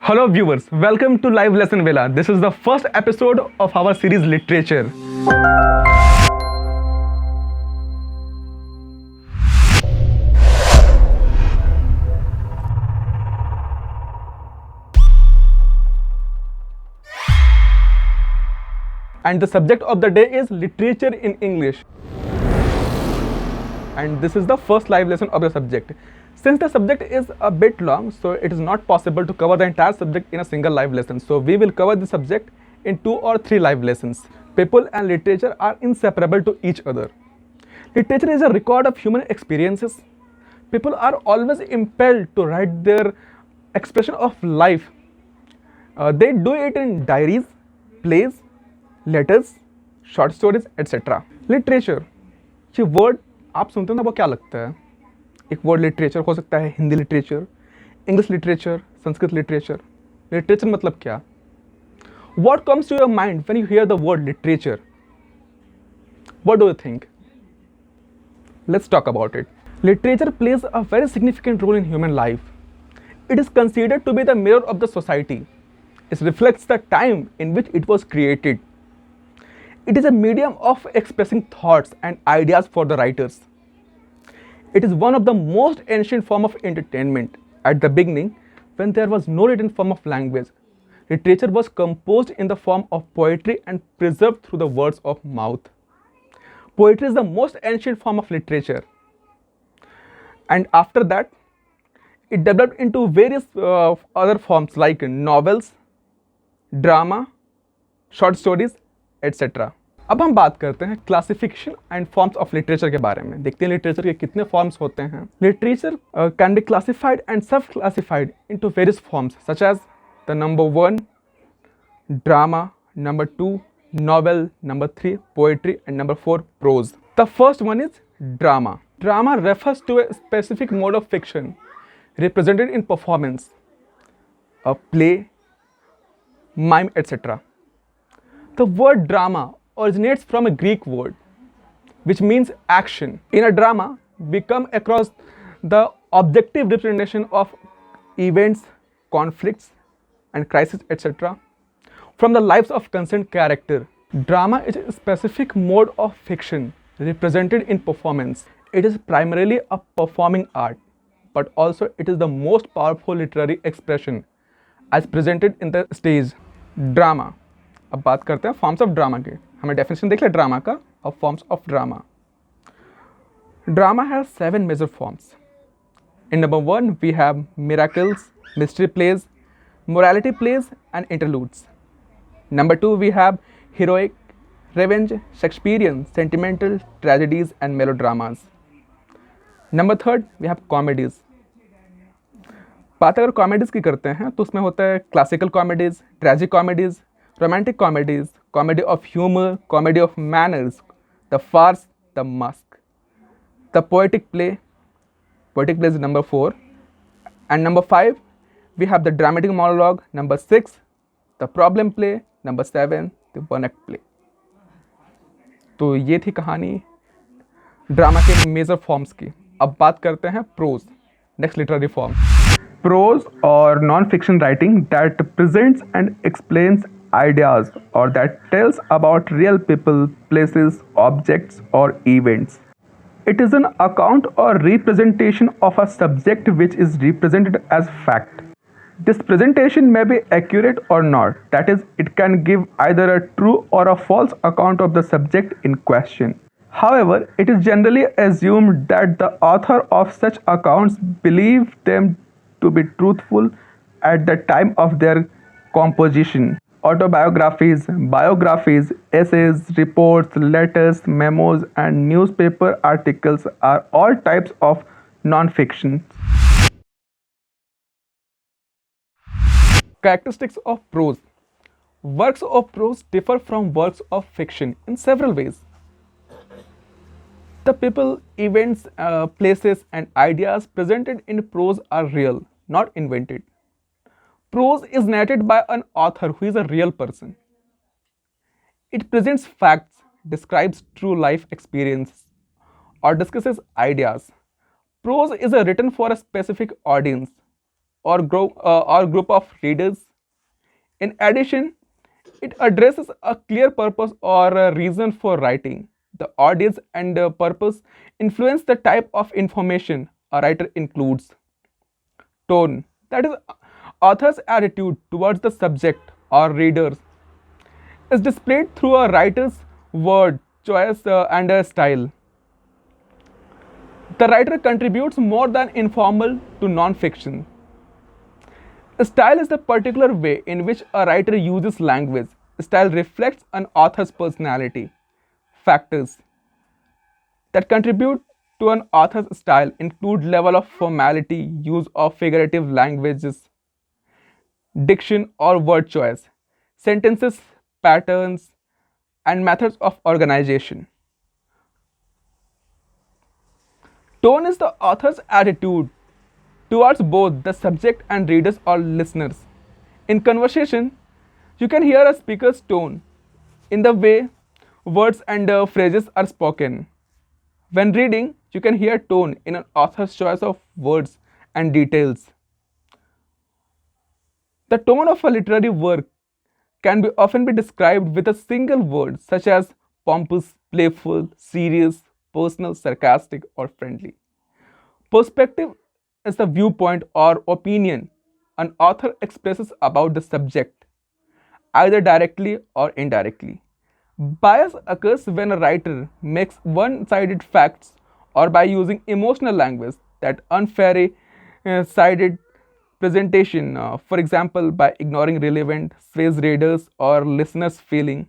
Hello, viewers. Welcome to Live Lesson Villa. This is the first episode of our series Literature. And the subject of the day is literature in English. And this is the first live lesson of the subject. Since the subject is a bit long, so it is not possible to cover the entire subject in a single live lesson. So we will cover the subject in 2 or 3 live lessons. People and literature are inseparable to each other. Literature is a record of human experiences. People are always impelled to write their expression of life. They do it in diaries, plays, letters, short stories etcetera. Literature, ये word आप सुनते हो ना, वो क्या लगता है? एक वर्ड लिटरेचर हो सकता है Hindi literature, English literature, Sanskrit literature. Literature मतलब क्या? What comes to your mind when you hear the word literature? What do you think? Let's talk about it. Literature plays a very significant role in human life. It is considered to be the mirror of the society. It reflects the time in which it was created. It is a medium of expressing thoughts and ideas for the writers. It is one of the most ancient forms of entertainment. At the beginning, when there was no written form of language, literature was composed in the form of poetry and preserved through the words of mouth. Poetry is the most ancient form of literature. And after that, it developed into various other forms like novels, drama, short stories etcetera. अब हम बात करते हैं classification and forms of literature के बारे में. देखते हैं लिटरेचर के कितने फॉर्म्स होते हैं. Literature can be classified and sub classified into various forms such as the number 1 drama, number 2 novel, number 3 poetry, and number 4 prose. The first one is drama. Drama refers to a specific mode of fiction represented in performance, a play, mime, etc. The word drama originates from a Greek word which means action. In a drama, we come across the objective representation of events, conflicts, and crises, etc. from the lives of concerned character. Drama is a specific mode of fiction represented in performance. It is primarily a performing art, but also it is the most powerful literary expression as presented in the stage. Drama. अब बात करते हैं forms of drama के. हमें definition देख लिया drama का और forms of drama. Drama has 7 major forms. In number 1, we have miracles, mystery plays, morality plays, and interludes. Number 2, we have heroic, revenge, Shakespearean, sentimental, tragedies, and melodramas. Number 3, we have comedies. बात अगर comedies की करते हैं तो उसमें होता है classical comedies, tragic comedies, romantic comedies, comedy of humour, comedy of manners, the farce, the masque. The poetic play is number 4, and number 5 we have the dramatic monologue. Number 6 the problem play. Number 7 the one act play. तो ये थी कहानी drama के major forms की. अब बात करते हैं prose, next literary form. Prose और non fiction writing that presents and explains ideas or that tells about real people, places, objects or events. It is an account or representation of a subject which is represented as fact. This presentation may be accurate or not. That is, it can give either a true or a false account of the subject in question. However, it is generally assumed that the author of such accounts believe them to be truthful at the time of their composition. Autobiographies, biographies, essays, reports, letters, memos, and newspaper articles are all types of non-fiction. Characteristics of prose. Works of prose differ from works of fiction in several ways. The people, events, places, and ideas presented in prose are real, not invented. Prose is narrated by an author who is a real person. It presents facts, describes true life experiences, or discusses ideas. Prose is written for a specific audience or group of readers. In addition, it addresses a clear purpose or a reason for writing. The audience and purpose influence the type of information a writer includes. Tone, that is, author's attitude towards the subject or readers, is displayed through a writer's word choice and a style. The writer contributes more than informal to non-fiction. Style is the particular way in which a writer uses language. Style reflects an author's personality. Factors that contribute to an author's style include level of formality, use of figurative languages, diction or word choice, sentences, patterns, and methods of organization. Tone is the author's attitude towards both the subject and readers or listeners. In conversation, you can hear a speaker's tone in the way words and phrases are spoken. When reading, you can hear tone in an author's choice of words and details. The tone of a literary work can often be described with a single word, such as pompous, playful, serious, personal, sarcastic, or friendly. Perspective is the viewpoint or opinion an author expresses about the subject, either directly or indirectly. Bias occurs when a writer makes one-sided facts or by using emotional language that unfairly sided presentation, for example, by ignoring relevant, sways readers or listeners' feeling.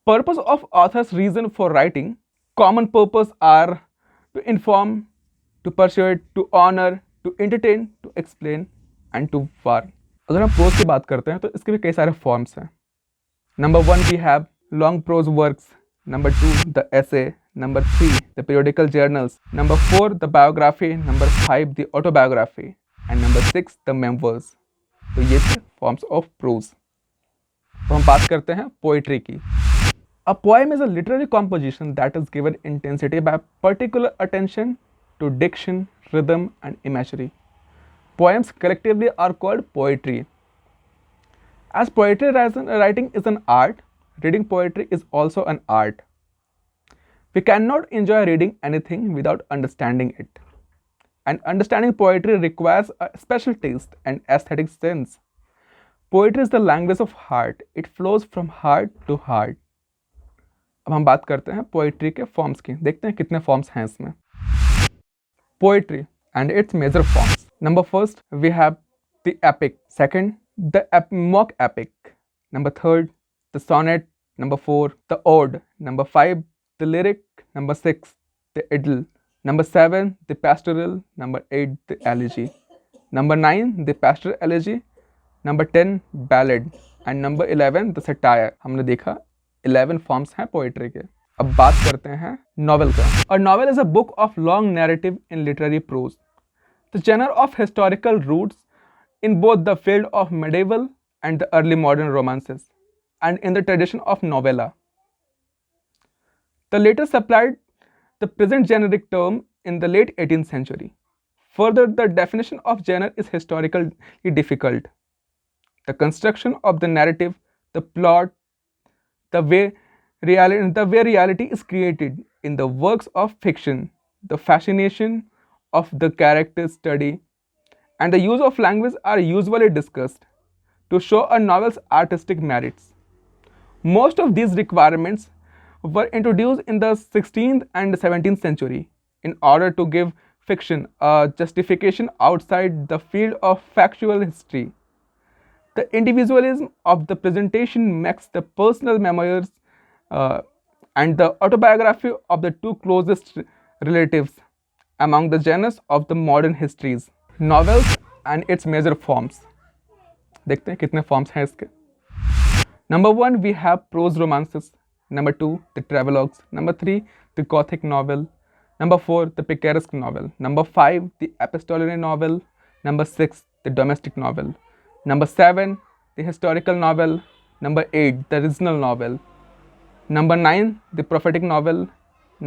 Purpose of author's reason for writing. Common purpose are to inform, to persuade, to honor, to entertain, to explain and to warn. अगर हम pros की बात करते हैं तो इसके भी कई सारे फॉर्म्स हैं. Number 1 we have long prose works. Number 2 the essay. Number 3 the periodical journals. Number 4 the biography. Number 5 the autobiography and number 6 the memoirs. तो ये थे फॉर्म्स ऑफ प्रोज. तो हम बात करते हैं पोइट्री की. A poem is a literary composition that is given intensity by particular attention to diction, rhythm, and imagery. Poems collectively are called poetry. As poetry writing is an art, reading poetry is also an art. We cannot enjoy reading anything without understanding it. And understanding poetry requires a special taste and aesthetic sense. Poetry is the language of heart. It flows from heart to heart. अब हम बात करते हैं poetry के forms की. देखते हैं कितने फॉर्म्स हैं इसमें. Poetry and its major forms. Number first we have the epic. Second the mock epic. Number third the sonnet. Number 4 the ode. Number 5 the lyric. Number 6 the idyll. Number 7 the pastoral. Number 8 the elegy. Number 9 the pastoral elegy. Number 10 ballad and number 11 the satire. हमने देखा 11 forms हैं poetry के. अब बात करते हैं novel का. A novel is a book of long narrative in literary prose. The genre of historical roots in both the field of medieval and the early modern romances, and in the tradition of novella. The latter supplied the present generic term in the late 18th century. Further, the definition of genre is historically difficult. The construction of the narrative, the plot, the way reality is created in the works of fiction, the fascination of the character study, and the use of language are usually discussed to show a novel's artistic merits. Most of these requirements were introduced in the 16th and 17th century in order to give fiction a justification outside the field of factual history. The individualism of the presentation makes the personal memoirs and the autobiography of the two closest relatives among the genres of the modern histories. Novels and its major forms. देखते हैं कितने forms हैं इसके. Number 1 we have prose romances. Number 2 the travelogues. Number 3 the gothic novel. Number 4 the picaresque novel. Number 5 the epistolary novel. Number 6 the domestic novel. Number 7 the historical novel. Number 8 the regional novel. Number 9 the prophetic novel.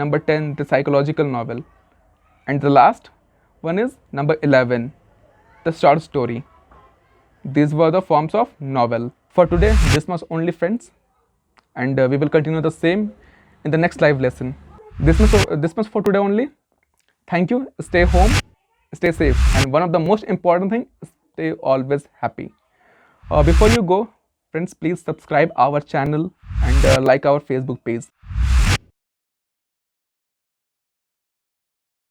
Number 10 the psychological novel. And the last one is number 11 the short story. These were the forms of novel. For today, this much only, friends, and we will continue the same in the next live lesson. This much for today only. Thank you. Stay home, stay safe, and one of the most important thing, stay always happy. Before you go, friends, please subscribe our channel and like our Facebook page.